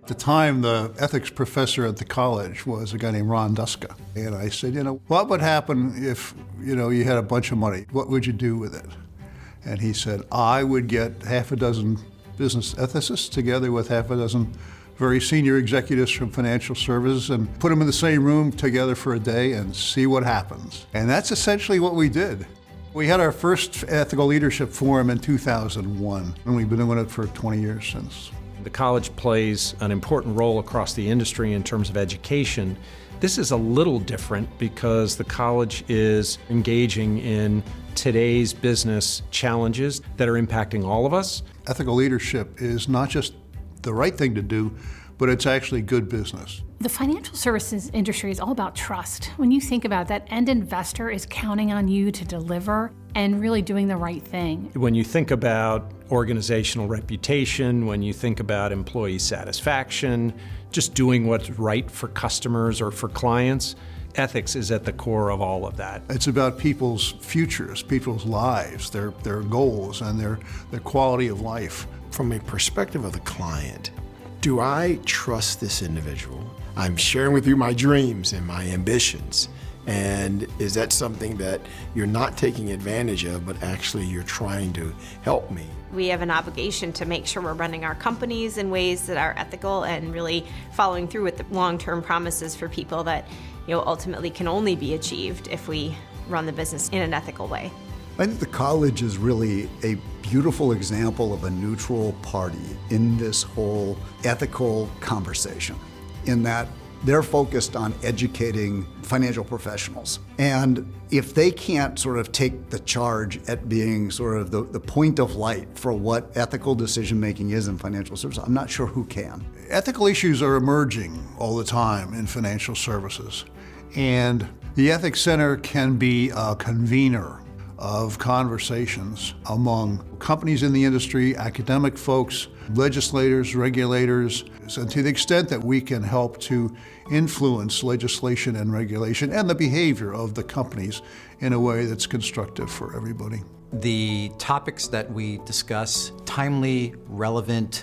At the time, the ethics professor at the college was a guy named Ron Duska. And I said, what would happen if, you had a bunch of money? What would you do with it? And he said, I would get half a dozen business ethicists together with half a dozen very senior executives from financial services and put them in the same room together for a day and see what happens. And that's essentially what we did. We had our first ethical leadership forum in 2001, and we've been doing it for 20 years since. The college plays an important role across the industry in terms of education. This is a little different because the college is engaging in today's business challenges that are impacting all of us. Ethical leadership is not just the right thing to do, but it's actually good business. The financial services industry is all about trust. When you think about that end investor is counting on you to deliver and really doing the right thing. When you think about organizational reputation, when you think about employee satisfaction, just doing what's right for customers or for clients, ethics is at the core of all of that. It's about people's futures, people's lives, their goals, and their quality of life. From a perspective of the client, do I trust this individual? I'm sharing with you my dreams and my ambitions. And is that something that you're not taking advantage of, but actually you're trying to help me? We have an obligation to make sure we're running our companies in ways that are ethical and really following through with the long-term promises for people that ultimately can only be achieved if we run the business in an ethical way. I think the college is really a beautiful example of a neutral party in this whole ethical conversation, in that they're focused on educating financial professionals. And if they can't sort of take the charge at being sort of the point of light for what ethical decision-making is in financial services, I'm not sure who can. Ethical issues are emerging all the time in financial services. And the Ethics Center can be a convener of conversations among companies in the industry, academic folks, legislators, regulators, and to the extent that we can help to influence legislation and regulation and the behavior of the companies in a way that's constructive for everybody. The topics that we discuss, timely, relevant,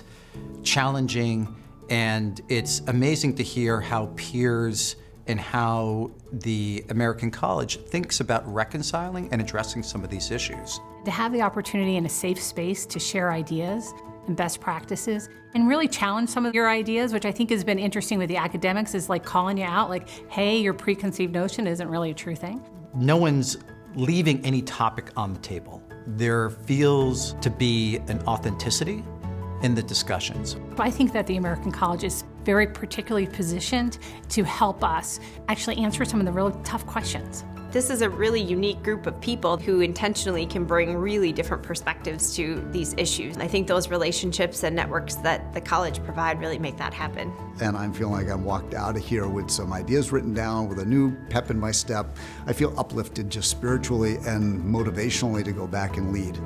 challenging, and it's amazing to hear how peers and how the American College thinks about reconciling and addressing some of these issues. To have the opportunity in a safe space to share ideas and best practices and really challenge some of your ideas, which I think has been interesting with the academics, is like calling you out, like, hey, your preconceived notion isn't really a true thing. No one's leaving any topic on the table. There feels to be an authenticity in the discussions. I think that the American College is very particularly positioned to help us actually answer some of the really tough questions. This is a really unique group of people who intentionally can bring really different perspectives to these issues. I think those relationships and networks that the college provide really make that happen. And I'm feeling like I'm walked out of here with some ideas written down, with a new pep in my step. I feel uplifted just spiritually and motivationally to go back and lead.